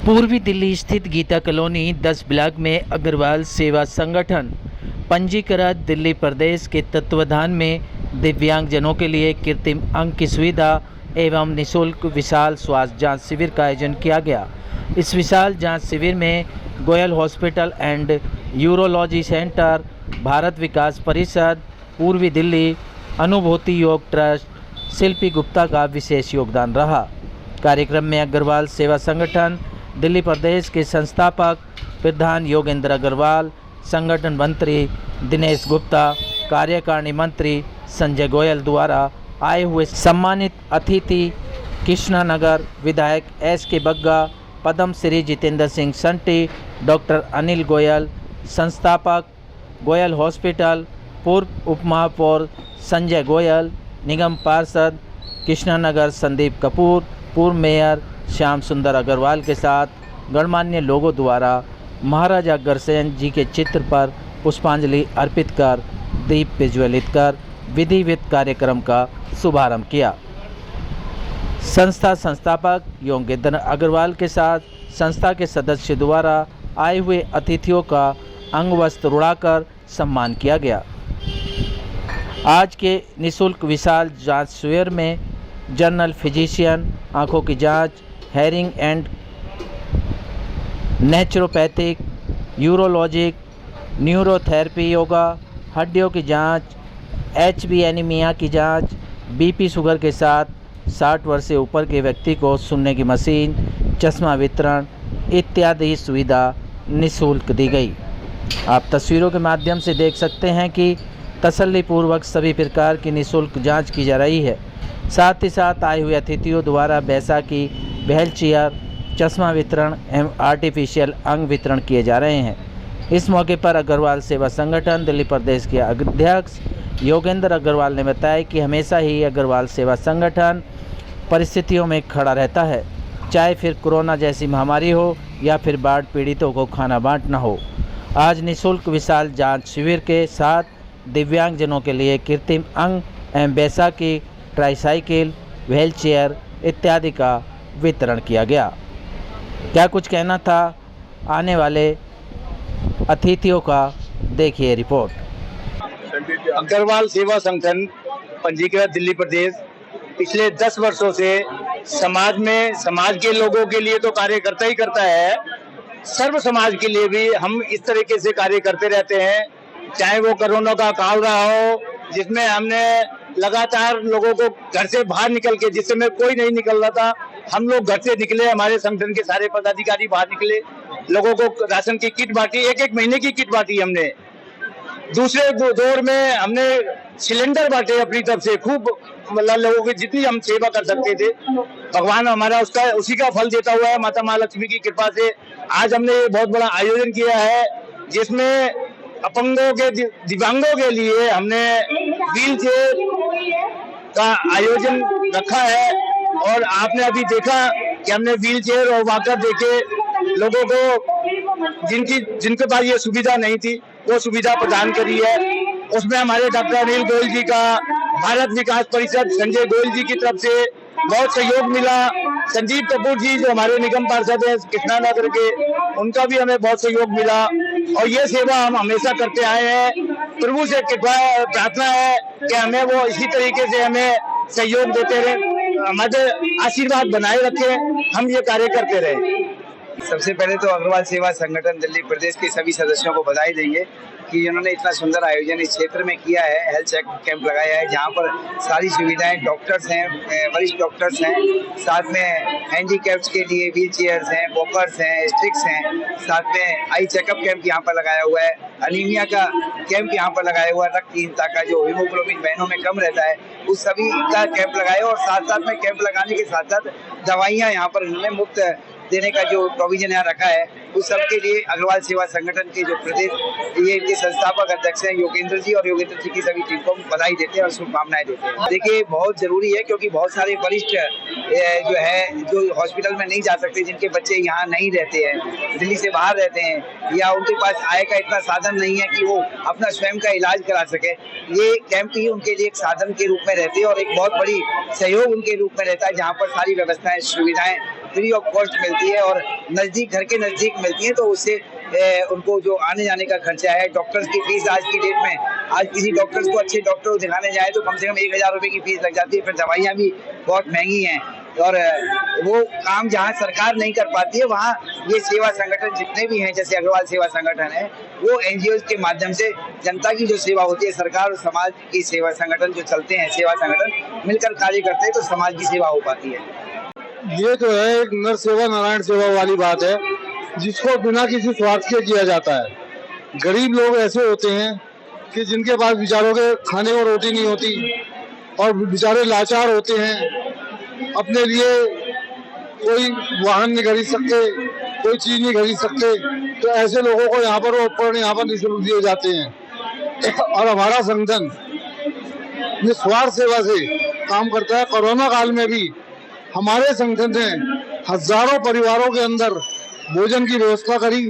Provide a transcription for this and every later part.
पूर्वी दिल्ली स्थित Gita colony 10 block में अग्रवाल सेवा संगठन पंजीकृत दिल्ली प्रदेश के तत्वाधान में दिव्यांगजनों के लिए कृत्रिम अंग की सुविधा एवं निःशुल्क विशाल स्वास्थ्य जांच शिविर का आयोजन किया गया। इस विशाल जांच शिविर में Goyal hospital and urology centre, Bharat Vikas Parishad, पूर्वी दिल्ली अनुभूति योग ट्रस्ट, शिल्पी गुप्ता का विशेष योगदान रहा। कार्यक्रम में अग्रवाल सेवा संगठन दिल्ली प्रदेश के संस्थापक प्रधान योगेंद्र अग्रवाल, संगठन मंत्री दिनेश गुप्ता, कार्यकारिणी मंत्री संजय गोयल द्वारा आए हुए सम्मानित अतिथि कृष्णानगर विधायक एस.के. बग्गा, पद्म श्री जितेंद्र सिंह संटी, डॉक्टर अनिल गोयल, संस्थापक गोयल हॉस्पिटल, पूर्व उप महापौर संजय गोयल, निगम पार्षद कृष्णानगर संदीप कपूर, पूर्व मेयर श्याम सुंदर अग्रवाल के साथ गणमान्य लोगों द्वारा महाराजा अग्रसेन जी के चित्र पर पुष्पांजलि अर्पित कर दीप प्रज्वलित कर विधिवत कार्यक्रम का शुभारंभ किया। संस्था संस्थापक योगेंद्र अग्रवाल के साथ संस्था के सदस्य द्वारा आए हुए अतिथियों का अंग वस्त्र उड़ाकर सम्मान किया गया। आज के निःशुल्क विशाल जांच शिविर में जनरल फिजिशियन, आंखों की जांच, hearing and naturopathic, urologic, neurotherapy, yoga, हड्डियों की जांच, एचबी एनीमिया की जांच, बीपी शुगर के साथ 60 वर्ष से ऊपर के व्यक्ति को सुनने की मशीन, चश्मा वितरण इत्यादि सुविधा निःशुल्क दी गई। आप तस्वीरों के माध्यम से देख सकते हैं कि तसल्लीपूर्वक सभी प्रकार की निःशुल्क जांच की जा रही है। साथ ही साथ आए हुए अतिथियों द्वारा बैसाखी, व्हील चेयर, चश्मा वितरण एवं आर्टिफिशियल अंग वितरण किए जा रहे हैं। इस मौके पर अग्रवाल सेवा संगठन दिल्ली प्रदेश के अध्यक्ष योगेंद्र अग्रवाल ने बताया कि हमेशा ही अग्रवाल सेवा संगठन परिस्थितियों में खड़ा रहता है, चाहे फिर कोरोना जैसी महामारी हो या फिर बाढ़ पीड़ितों को खाना बांटना हो। आज निःशुल्क विशाल जांच शिविर के साथ दिव्यांगजनों के लिए कृत्रिम अंग एवं बैसाखी, ट्राईसाइकिल, व्हील चेयर इत्यादि का वितरण किया गया। क्या कुछ कहना था आने वाले अतिथियों का, देखिए रिपोर्ट। अग्रवाल सेवा संगठन पंजीकृत दिल्ली प्रदेश पिछले 10 वर्षों से समाज के लोगों के लिए तो कार्य करता ही करता है, सर्व समाज के लिए भी हम इस तरीके से कार्य करते रहते हैं। चाहे वो कोरोना का काल रहा हो, जिसमें हमने लगातार लोगों को घर से बाहर निकल के, जिस समय कोई नहीं निकल रहा था, हम लोग घर से निकले, हमारे संगठन के सारे पदाधिकारी बाहर निकले, लोगों को राशन की किट बांटी, एक महीने की किट बांटी हमने। दूसरे दौर में हमने सिलेंडर बांटे अपनी तरफ से, खूब मतलब लोगों की जितनी हम सेवा कर सकते थे, भगवान हमारा उसी का फल देता हुआ है। माता महालक्ष्मी की कृपा से आज हमने ये बहुत बड़ा आयोजन किया है, जिसमें अपंगों के, दिव्यांगों के लिए हमने व्हील चेयर का आयोजन रखा है। और आपने अभी देखा कि हमने व्हील चेयर और वॉकर देके लोगों को जिनके पास ये सुविधा नहीं थी वो सुविधा प्रदान करी है। उसमें हमारे डॉक्टर अनिल गोयल जी का, भारत विकास परिषद संजय गोयल जी की तरफ से बहुत सहयोग मिला। संदीप कपूर जी जो हमारे निगम पार्षद हैं कृष्णानगर के, उनका भी हमें बहुत सहयोग मिला। और ये सेवा हम हमेशा करते आए हैं। प्रभु से कृपा प्रार्थना है कि हमें वो इसी तरीके से हमें सहयोग देते रहे, हमारे आशीर्वाद बनाए रखे, हम ये कार्य करते रहे। सबसे पहले तो अग्रवाल सेवा संगठन दिल्ली प्रदेश के सभी सदस्यों को बधाई देंगे कि उन्होंने इतना सुंदर आयोजन इस क्षेत्र में किया है। हेल्थ चेक कैंप लगाया है जहां पर सारी सुविधाएं, डॉक्टर्स हैं, वरिष्ठ डॉक्टर्स हैं, साथ में हैंडीकैप्स के लिए व्हील चेयर्स हैं, वॉकर्स हैं, स्टिक्स हैं, साथ में आई चेकअप कैंप यहाँ पर लगाया हुआ है, अनीमिया का कैंप यहाँ पर लगाया हुआ है, रक्तहीनता का जो हीमोग्लोबिन बहनों में कम रहता है उस सभी का कैंप लगाया, और साथ साथ में कैंप लगाने के साथ साथ दवाइयाँ यहाँ पर उन्होंने मुफ्त देने का जो प्रोविजन यहाँ रखा है, उस सब के लिए अग्रवाल सेवा संगठन के जो प्रदेश ये इनके संस्थापक अध्यक्ष हैं योगेंद्र जी, और योगेंद्र जी की सभी टीम को बधाई देते हैं और शुभकामनाएं देते हैं। देखिए बहुत जरूरी है, क्योंकि बहुत सारे वरिष्ठ जो हॉस्पिटल में नहीं जा सकते, जिनके बच्चे यहाँ नहीं रहते हैं, दिल्ली से बाहर रहते हैं, या उनके पास आय का इतना साधन नहीं है कि वो अपना स्वयं का इलाज करा सके, ये कैंप ही उनके लिए एक साधन के रूप में रहते हैं और एक बहुत बड़ी सहयोग उनके रूप में रहता है, जहाँ पर सारी व्यवस्थाएं, सुविधाएं फ्री ऑफ कॉस्ट मिलती है और नजदीक, घर के नजदीक मिलती है, तो उससे उनको जो आने जाने का खर्चा है, डॉक्टर्स की फीस आज की डेट में, आज किसी डॉक्टर्स को, अच्छे डॉक्टर को दिखाने जाए तो कम से कम 1000 रुपए की फीस लग जाती है। फिर दवाइयाँ भी बहुत महंगी हैं और वो काम जहाँ सरकार नहीं कर पाती है वहाँ ये सेवा संगठन जितने भी हैं, जैसे अग्रवाल सेवा संगठन है, वो एनजीओ के माध्यम से जनता की जो सेवा होती है, सरकार और समाज की सेवा संगठन जो चलते हैं, सेवा संगठन मिलकर कार्य करते हैं तो समाज की सेवा हो पाती है। ये तो है एक नर सेवा नारायण सेवा वाली बात है, जिसको बिना किसी स्वार्थ के किया जाता है। गरीब लोग ऐसे होते हैं कि जिनके पास बेचारों के खाने को रोटी नहीं होती और बेचारे लाचार होते हैं, अपने लिए कोई वाहन नहीं खरीद सकते, कोई चीज नहीं खरीद सकते, तो ऐसे लोगों को यहाँ पर उपकरण यहाँ पर निःशुल्क दिए जाते हैं। और हमारा संगठन निस्वार्थ सेवा से काम करता है। कोरोना काल में भी हमारे संगठन ने हजारों परिवारों के अंदर भोजन की व्यवस्था करी।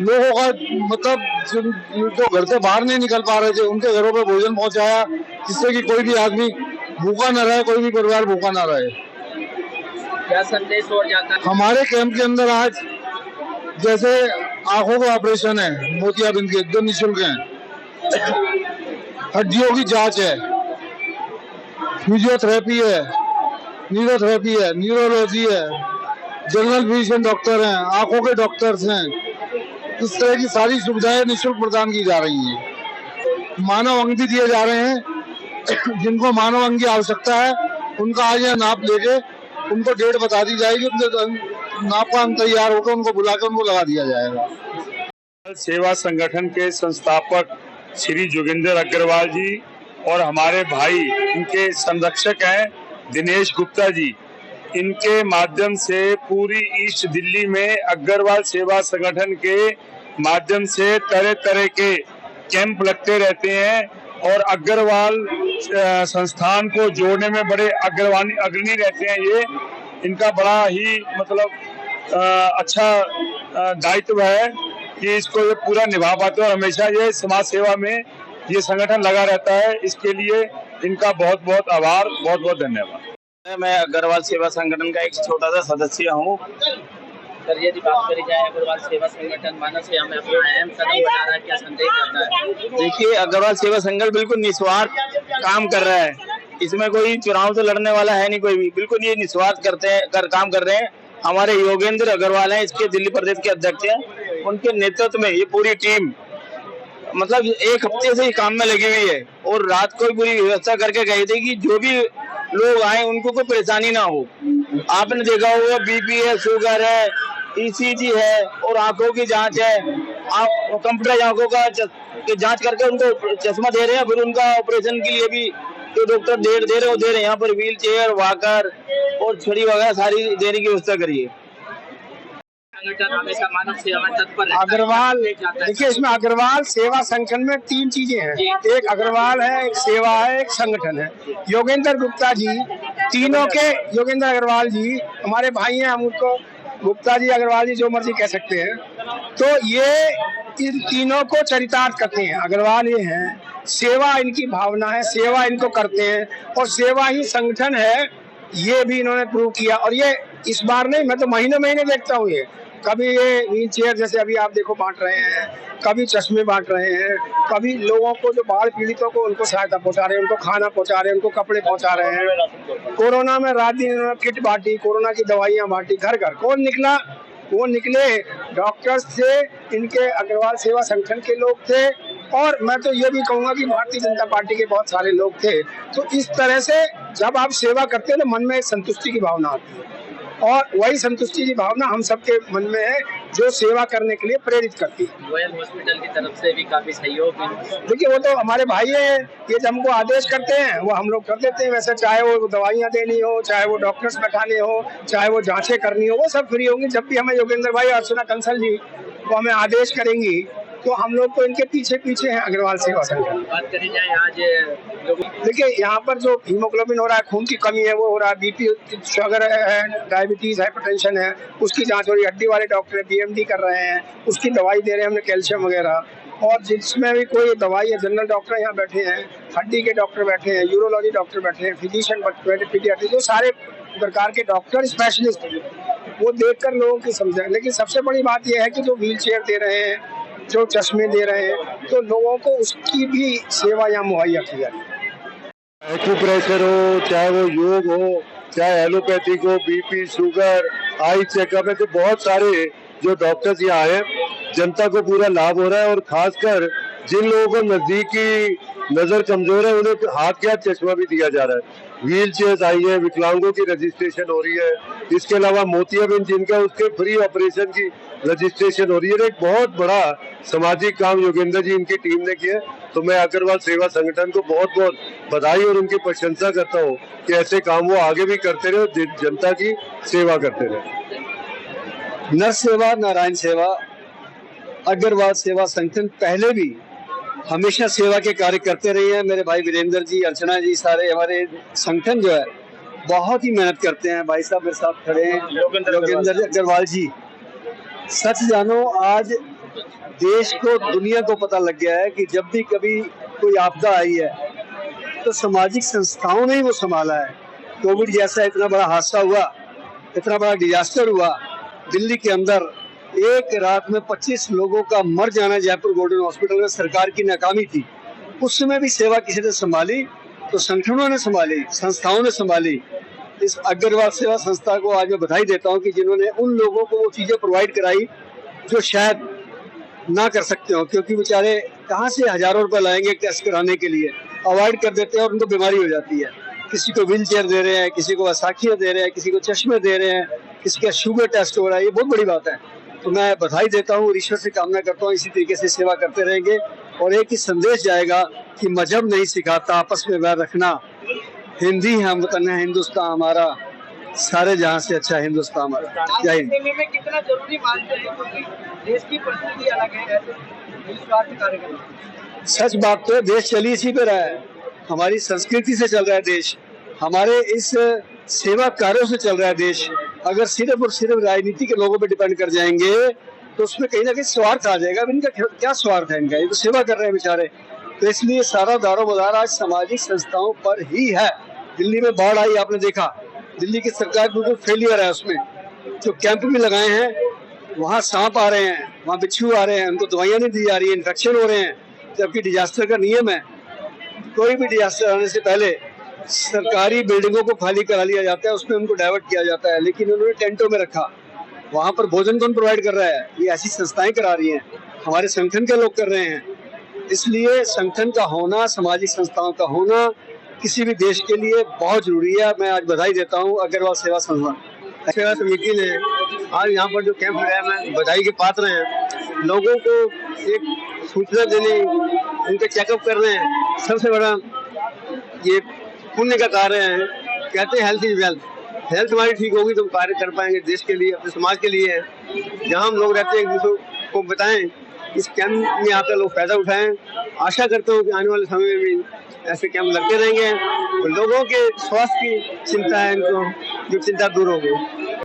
लोगों का मतलब जो घर से बाहर नहीं निकल पा रहे थे, उनके घरों पे भोजन पहुंचाया, जिससे कि कोई भी आदमी भूखा न रहे, कोई भी परिवार भूखा न रहे। क्या संदेश और जाता है हमारे कैंप के अंदर आज जैसे आंखों का ऑपरेशन है, मोतियाबिंद के, जो निःशुल्क हैं, हड्डियों की जांच है, फिजियोथेरेपी है, न्यूरोथेरेपी है, न्यूरोलॉजी है, जनरल फिजिशियन डॉक्टर हैं, आंखों के डॉक्टर्स हैं, इस तरह की सारी सुविधाएं निःशुल्क प्रदान की जा रही हैं। मानव अंग भी दिए जा रहे हैं। जिनको मानव अंग की आवश्यकता है उनका आज यहाँ नाप लेके उनको डेट बता दी जाएगी, उनके नाप का अंग तैयार होकर उनको बुलाकर उनको लगा दिया जाएगा। सेवा संगठन के संस्थापक श्री जोगिंदर अग्रवाल जी और हमारे भाई इनके संरक्षक हैं दिनेश गुप्ता जी, इनके माध्यम से पूरी ईस्ट दिल्ली में अग्रवाल सेवा संगठन के माध्यम से तरह तरह के कैंप लगते रहते हैं और अग्रवाल संस्थान को जोड़ने में बड़े अग्रणी रहते हैं। ये इनका बड़ा ही मतलब अच्छा दायित्व है कि इसको ये पूरा निभा पाते हैं और हमेशा ये समाज सेवा में ये संगठन लगा रहता है। इसके लिए इनका बहुत बहुत आभार, बहुत बहुत धन्यवाद। मैं अग्रवाल सेवा संगठन का एक छोटा सा सदस्य हूँ। सर, यदि बात करी जाए अग्रवाल सेवा संगठन मानव सेवा में अपना अहम कदम बढ़ा रहा है, क्या संदेश करता है? देखिए, अग्रवाल सेवा संगठन बिल्कुल निस्वार्थ काम कर रहा है। इसमें कोई चुनाव से लड़ने वाला है नहीं कोई भी, बिल्कुल ये निस्वार्थ काम कर रहे हैं। हमारे योगेंद्र अग्रवाल हैं, इसके दिल्ली प्रदेश के अध्यक्ष हैं। उनके नेतृत्व में ये पूरी टीम मतलब एक हफ्ते से ही काम में लगी हुई है और रात को पूरी व्यवस्था करके गई थी कि जो भी लोग आए उनको कोई परेशानी ना हो। आपने देखा होगा बीपी है, शुगर है, ईसीजी है और आंखों की जांच है। आप कंप्यूटर आंखों का जांच करके उनको चश्मा दे रहे हैं, फिर उनका ऑपरेशन के लिए भी जो डॉक्टर दे रहे हैं। यहाँ पर व्हील चेयर, वॉकर और छड़ी वगैरह सारी देने की व्यवस्था करिए। संगठन हमेशा मानव सेवा में तत्पर है। अग्रवाल, देखिए इसमें अग्रवाल सेवा संगठन में 3 चीजें हैं, एक अग्रवाल है, एक सेवा है, एक संगठन है। योगेंद्र गुप्ता जी, तीनों के योगेंद्र अग्रवाल जी हमारे भाई हैं, हम उनको गुप्ता जी, अग्रवाल जी जो मर्जी कह सकते हैं। तो ये इन तीनों को चरितार्थ करते हैं। अग्रवाल ये हैं, सेवा इनकी भावना है, सेवा इनको करते हैं और सेवा ही संगठन है, ये भी इन्होंने प्रूव किया। और ये इस बार नहीं, मैं तो महीने महीने देखता हूँ। ये कभी ये व्हील चेयर जैसे अभी आप देखो बांट रहे हैं, कभी चश्मे बांट रहे हैं, कभी लोगों को जो बाढ़ पीड़ितों को उनको सहायता पहुंचा रहे हैं, उनको खाना पहुंचा रहे हैं, उनको कपड़े पहुंचा रहे हैं। कोरोना में रात दिन इन्होंने किट बांटी, कोरोना की दवाइयां बांटी, घर घर। कौन निकला? वो निकले डॉक्टर्स थे, इनके अग्रवाल सेवा संगठन के लोग थे और मैं तो ये भी कहूँगा कि भारतीय जनता पार्टी के बहुत सारे लोग थे। तो इस तरह से जब आप सेवा करते हैं तो मन में एक संतुष्टि की भावना आती है और वही संतुष्टि की भावना हम सबके मन में है जो सेवा करने के लिए प्रेरित करती है। रॉयल हॉस्पिटल की तरफ से भी काफी सहयोग है। देखिए वो तो हमारे भाई हैं, ये जब हमको आदेश करते हैं वो हम लोग कर देते हैं। वैसे चाहे वो दवाइयाँ देनी हो, चाहे वो डॉक्टर्स बैठाने हो, चाहे वो जांचें करनी हो, वो सब फ्री होंगी। जब भी हमें योगेंद्र भाई, अर्चना कंसल जी वो हमें आदेश करेंगी तो हम लोग तो इनके पीछे पीछे हैं अग्रवाल सेवा संगठन। बात करी जाए आज देखिए यहाँ पर जो हीमोग्लोबिन हो रहा है, खून की कमी है वो हो रहा है, बीपी, शुगर है, डायबिटीज, हाइपरटेंशन है, उसकी जांच हो रही है। हड्डी वाले डॉक्टर बीएमडी कर रहे हैं, उसकी दवाई दे रहे हैं हमने, कैल्शियम वगैरह। और जिसमें भी कोई दवाई है, जनरल डॉक्टर यहाँ बैठे हैं, हड्डी के डॉक्टर बैठे हैं, यूरोलॉजी डॉक्टर बैठे हैं, फिजिशियन, पीडियाट्रिक, जो सारे प्रकार के डॉक्टर स्पेशलिस्ट वो देखकर लोगों की समझ। लेकिन सबसे बड़ी बात यह है कि जो व्हील चेयर दे रहे हैं, जो चश्मे दे रहे हैं, तो लोगों को उसकी भी सेवा यहाँ मुहैया की जाए। एक्यूप्रेशर हो, चाहे वो योग हो, चाहे एलोपैथिक हो, बीपी, शुगर, आई चेकअप है, तो बहुत सारे जो डॉक्टर्स यहाँ आए, जनता को पूरा लाभ हो रहा है। और खासकर जिन लोगों को नजदीकी नजर कमजोर है उन्हें हाथ के हाथ चश्मा भी दिया जा रहा है। व्हील चेयर आई है, विकलांगों की रजिस्ट्रेशन हो रही है। इसके अलावा मोतियाबिंद जिनका उसके फ्री ऑपरेशन की रजिस्ट्रेशन हो रही है। एक बहुत बड़ा सामाजिक काम योगेंद्र जी इनकी टीम ने किया। तो मैं अग्रवाल सेवा संगठन को बहुत बहुत बधाई और उनकी प्रशंसा करता हूँ कि ऐसे काम वो आगे भी करते रहे और जनता की सेवा करते रहे। नर सेवा नारायण सेवा अग्रवाल सेवा संगठन पहले भी हमेशा सेवा के कार्य करते रहे हैं। मेरे भाई वीरेंद्र जी, अर्चना जी, सारे हमारे संगठन जो है बहुत ही मेहनत करते हैं। भाई साहब मेरे साथ खड़े हैं, योगेंद्र अग्रवाल जी। सच जानो, आज देश को, दुनिया को पता लग गया है कि जब भी कभी कोई आपदा आई है तो सामाजिक संस्थाओं ने ही वो संभाला है। कोविड जैसा इतना बड़ा हादसा हुआ, इतना बड़ा डिजास्टर हुआ, दिल्ली के अंदर एक रात में 25 लोगों का मर जाना जयपुर गोल्डन हॉस्पिटल में सरकार की नाकामी थी। उस समय भी सेवा किसी ने संभाली, तो संगठनों ने संभाली, संस्थाओं ने संभाली। इस अग्रवाल सेवा संस्था को आज मैं बधाई देता हूं कि जिन्होंने उन लोगों को वो चीजें प्रोवाइड कराई जो शायद ना कर सकते हो, क्योंकि बेचारे कहाँ से हजारों रुपए लाएंगे टेस्ट कराने के लिए, अवॉइड कर देते हैं और उनको बीमारी हो जाती है। किसी को व्हील चेयर दे रहे हैं, किसी को वसाखियां दे रहे हैं, किसी को चश्मे दे रहे हैं, किसी का शुगर टेस्ट हो रहा है। ये बहुत बड़ी बात है। तो मैं बधाई देता हूँ और ईश्वर से कामना करता हूँ इसी तरीके से सेवा करते रहेंगे। और एक ही संदेश जाएगा कि मजहब नहीं सिखाता आपस में वैर रखना, हिंदी हम वतन है हिंदुस्तान हमारा, सारे जहां से अच्छा हिंदुस्तान हमारा। जय हिंद। में कितना जरूरी मानते हैं, क्योंकि देश की परिस्थिति अलग है, ऐसे निस्वार्थ कार्य करना। सच बात तो है, देश चली इसी पे रहा है। हमारी संस्कृति से चल रहा है देश, हमारे इस सेवा कार्यों से चल रहा है देश। अगर सिर्फ और सिर्फ राजनीति के लोगों पे डिपेंड कर जाएंगे तो उसमें कहीं ना कहीं स्वार्थ आ जाएगा। अब इनका क्या स्वार्थ है? इनका ये तो सेवा कर रहे हैं बेचारे। तो इसलिए सारा दारोमदार आज सामाजिक संस्थाओं पर ही है। दिल्ली में बाढ़ आई, आपने देखा, दिल्ली की सरकार बिल्कुल फेलियर है। उसमें जो कैंप भी लगाए हैं, वहाँ सांप आ रहे हैं, वहाँ बिच्छू आ रहे हैं, उनको दवाइयाँ नहीं दी जा रही है, इन्फेक्शन हो रहे हैं। जबकि डिजास्टर का नियम है, कोई भी डिजास्टर आने से पहले सरकारी बिल्डिंगों को खाली करा लिया जाता है, उसमें उनको डाइवर्ट किया जाता है। लेकिन उन्होंने टेंटों में रखा, वहाँ पर भोजन कौन प्रोवाइड कर रहा है? ये ऐसी संस्थाएं करा रही हैं, हमारे संगठन के लोग कर रहे हैं। इसलिए संगठन का होना, सामाजिक संस्थाओं का होना किसी भी देश के लिए बहुत जरूरी है। मैं आज बधाई देता हूँ अग्रवाल सेवा संस्था सेवा समिति ने आज यहाँ पर जो कैंप लगाया, मैं बधाई के पात्र हैं। लोगों को एक सूचना देने, उनके चेकअप कर रहे हैं। सबसे बड़ा ये पुण्य का कार्य है। कहते हैं हेल्थ इज वेल्थ, हेल्थ हमारी ठीक होगी तो कार्य कर पाएंगे देश के लिए, अपने समाज के लिए। जहाँ हम लोग रहते हैं एक दूसरे को बताएं, इस कैंप में आकर लोग फायदा उठाएं। आशा करता हूँ कि आने वाले समय में भी ऐसे कैंप लगते रहेंगे और लोगों के स्वास्थ्य की चिंता है, इनको जो चिंता दूर होगी।